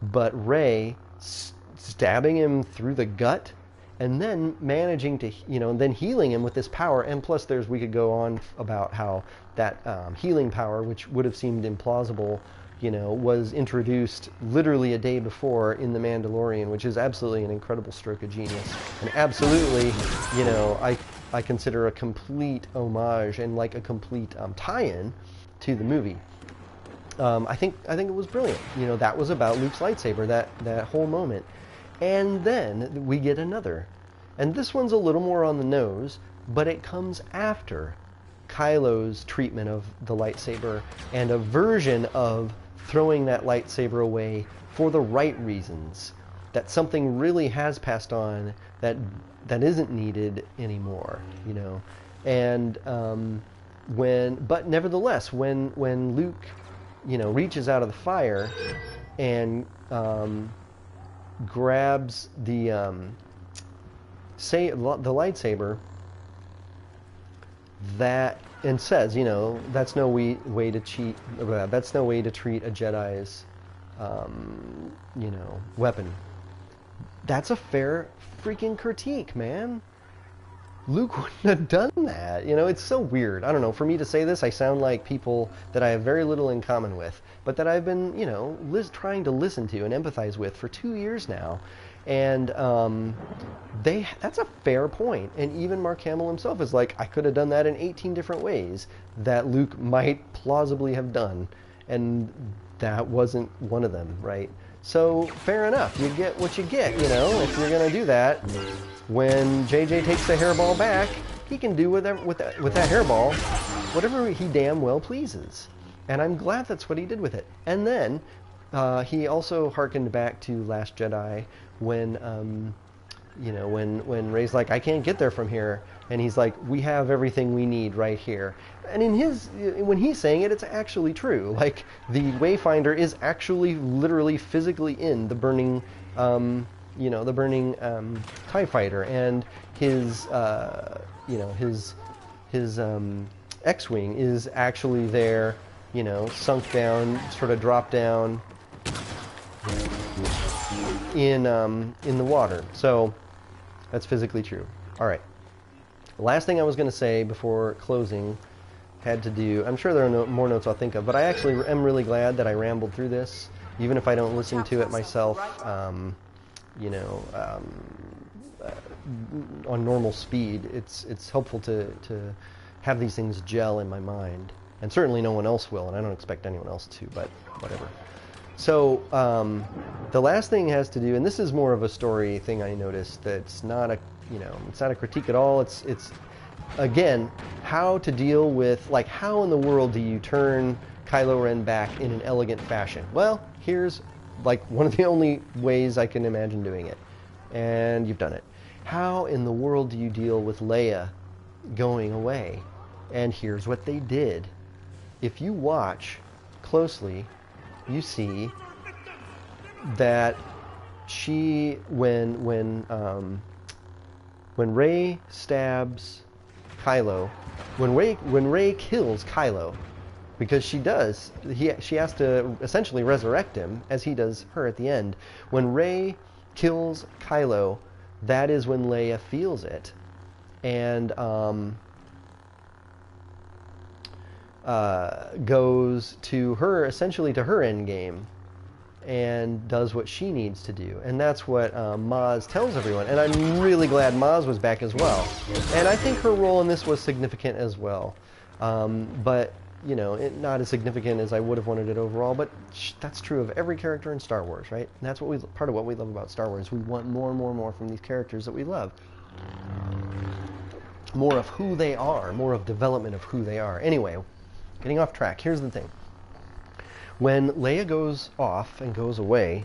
But Rey stabbing him through the gut and then managing to, you know, then healing him with this power. And plus we could go on about how that healing power, which would have seemed implausible, you know, was introduced literally a day before in The Mandalorian, which is absolutely an incredible stroke of genius. And absolutely, you know, I consider a complete homage and like a complete tie-in to the movie. I think it was brilliant. You know, that was about Luke's lightsaber, that whole moment. And then we get another. And this one's a little more on the nose, but it comes after Kylo's treatment of the lightsaber and a version of throwing that lightsaber away for the right reasons. That something really has passed on that isn't needed anymore, you know. And but nevertheless, when Luke, you know, reaches out of the fire and grabs the lightsaber, that, and says, you know, that's no way to cheat. That's no way to treat a Jedi's, you know, weapon. That's a fair freaking critique, man. Luke wouldn't have done that. You know, it's so weird. I don't know. For me to say this, I sound like people that I have very little in common with, but that I've been, you know, trying to listen to and empathize with for 2 years now. And that's a fair point. And even Mark Hamill himself is like, I could have done that in 18 different ways that Luke might plausibly have done. And that wasn't one of them, right? So fair enough. You get what you get, you know, if you're going to do that. When JJ takes the hairball back, he can do with that hairball whatever he damn well pleases. And I'm glad that's what he did with it. And then he also harkened back to Last Jedi when You know, when Rey's like, I can't get there from here, and he's like, we have everything we need right here. And when he's saying it, it's actually true. Like, the Wayfinder is actually literally physically in the burning, the burning TIE fighter, and his X-wing is actually there, sunk down, sort of dropped down in the water. So that's physically true. All right. The last thing I was going to say before closing had to do, I'm sure there are more notes I'll think of, but I actually am really glad that I rambled through this, even if I don't listen to it myself, on normal speed. It's helpful to have these things gel in my mind. And certainly no one else will, and I don't expect anyone else to, but whatever. So the last thing has to do, and this is more of a story thing I noticed, that's not a, it's not a critique at all. It's again, how to deal with, like, how in the world do you turn Kylo Ren back in an elegant fashion? Well, here's like one of the only ways I can imagine doing it, and you've done it. How in the world do you deal with Leia going away? And here's what they did. If you watch closely, you see that she, when Rey stabs Kylo, when Rey kills Kylo, because she has to essentially resurrect him, as he does her at the end. When Rey kills Kylo, that is when Leia feels it, and goes to her, essentially to her end game, and does what she needs to do. And that's what Maz tells everyone. And I'm really glad Maz was back as well. And I think her role in this was significant as well. But, not as significant as I would have wanted it overall. But that's true of every character in Star Wars, right? And that's part of what we love about Star Wars. We want more and more and more from these characters that we love. More of who they are. More of development of who they are. Anyway, getting off track. Here's the thing. When Leia goes off and goes away,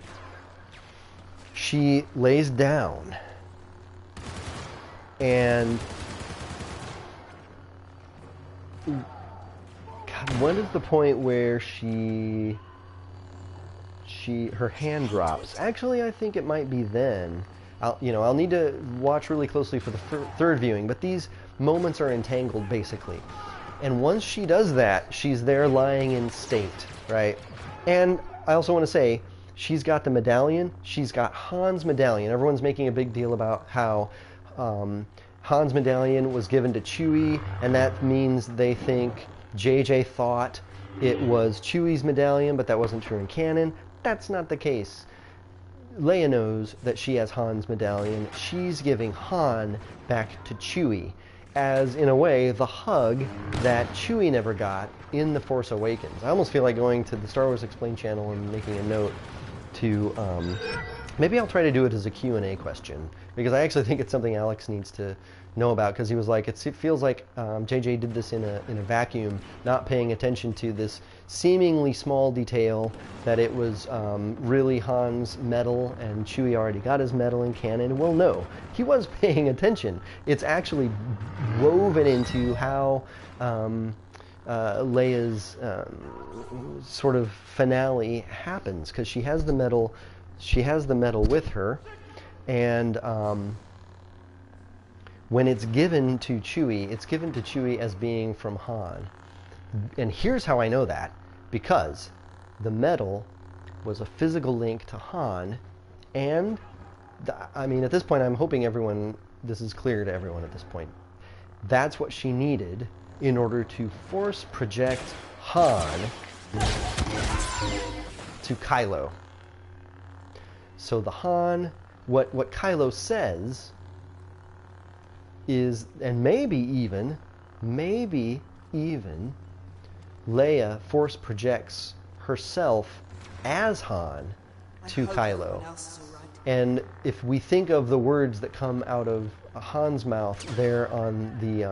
she lays down, and God, when is the point where her hand drops? Actually, I think it might be then. I'll need to watch really closely for the third viewing, but these moments are entangled basically. And once she does that, she's there lying in state, right? And I also want to say, she's got the medallion. She's got Han's medallion. Everyone's making a big deal about how Han's medallion was given to Chewie, and that means they think JJ thought it was Chewie's medallion, but that wasn't true in canon. That's not the case. Leia knows that she has Han's medallion. She's giving Han back to Chewie, as, in a way, the hug that Chewie never got in The Force Awakens. I almost feel like going to the Star Wars Explained channel and making a note to, maybe I'll try to do it as a Q&A question, because I actually think it's something Alex needs to know about, because he was like, it feels like JJ did this in a vacuum, not paying attention to this seemingly small detail that it was really Han's medal, and Chewie already got his medal in canon. Well, no, he was paying attention. It's actually woven into how Leia's sort of finale happens, because she has the medal. She has the medal with her, and when it's given to Chewie, it's given to Chewie as being from Han. And here's how I know that, because the medal was a physical link to Han, and at this point, I'm hoping this is clear to everyone at this point. That's what she needed in order to force project Han to Kylo. So the Han, what Kylo says is, and maybe even Leia force projects herself as Han to Kylo. And if we think of the words that come out of Han's mouth there on the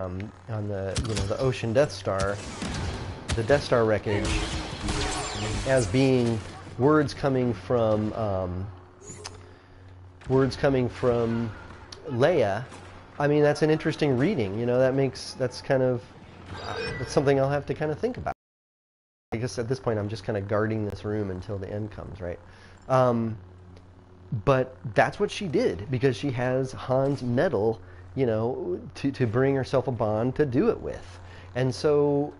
ocean Death Star, the Death Star wreckage, as being words coming from Leia, I mean, that's an interesting reading. You know, that's something I'll have to kind of think about. I guess at this point I'm just kind of guarding this room until the end comes, right? But that's what she did because she has Han's medal, you know, to bring herself a bond to do it with. And so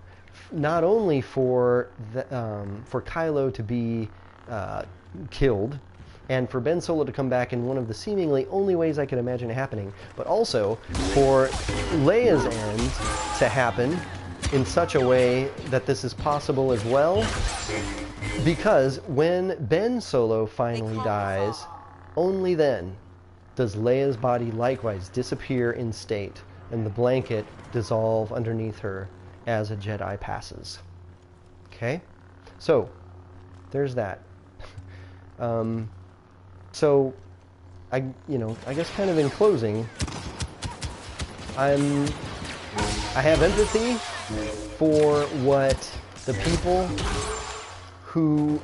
not only for Kylo to be killed and for Ben Solo to come back in one of the seemingly only ways I could imagine it happening, but also for Leia's end to happen in such a way that this is possible as well, because when Ben Solo finally dies, only then does Leia's body likewise disappear in state and the blanket dissolve underneath her as a Jedi passes. Okay? So, there's that. So, I guess kind of in closing, I have empathy for what the people who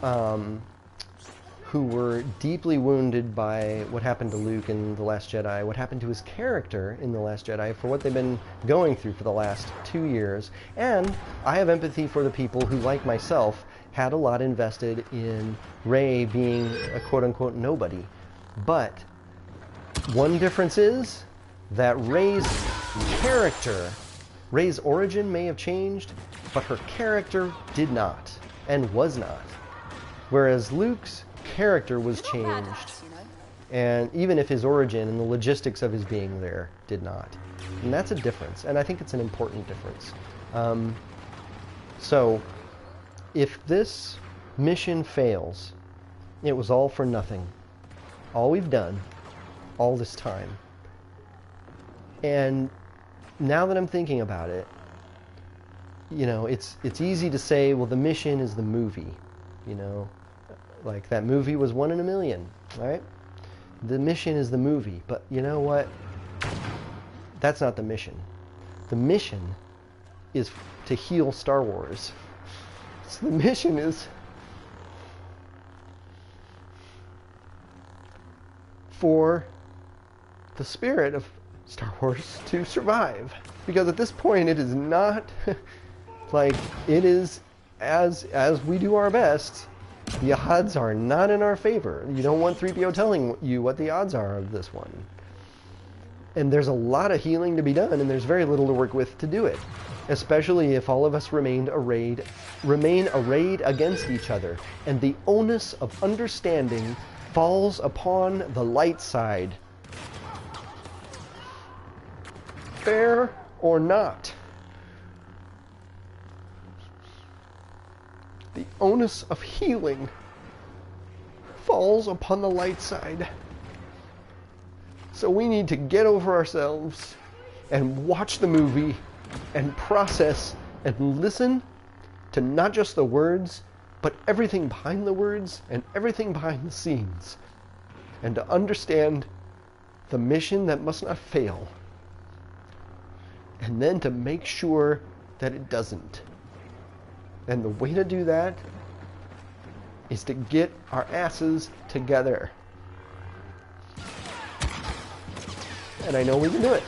were deeply wounded by what happened to Luke in The Last Jedi, what happened to his character in The Last Jedi, for what they've been going through for the last 2 years. And I have empathy for the people who, like myself, had a lot invested in Rey being a quote-unquote nobody. But one difference is that Rey's origin may have changed, but her character did not, and was not. Whereas Luke's character was changed, and even if his origin and the logistics of his being there did not. And that's a difference, and I think it's an important difference. So, if this mission fails, it was all for nothing. All we've done, all this time. And now that I'm thinking about it, you know, it's easy to say, well, the mission is the movie, you know, like that movie was 1 in a million, right? The mission is the movie, but you know what? That's not the mission. The mission is to heal Star Wars. So the mission is for the spirit of Star Wars to survive. Because at this point it is not like it is as we do our best, the odds are not in our favor. You don't want 3PO telling you what the odds are of this one. And there's a lot of healing to be done, and there's very little to work with to do it. Especially if all of us remain arrayed against each other, and the onus of understanding falls upon the light side. Fair or not, the onus of healing falls upon the light side. So we need to get over ourselves and watch the movie and process and listen to not just the words, but everything behind the words and everything behind the scenes, and to understand the mission that must not fail, and then to make sure that it doesn't. And the way to do that is to get our asses together. And I know we can do it.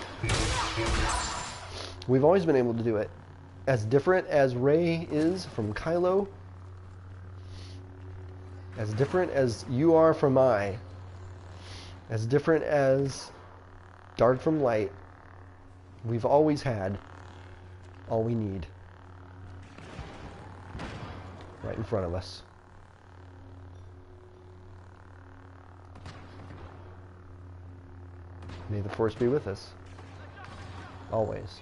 We've always been able to do it. As different as Rey is from Kylo, as different as you are from I, as different as dark from light, we've always had all we need right in front of us. May the Force be with us, always.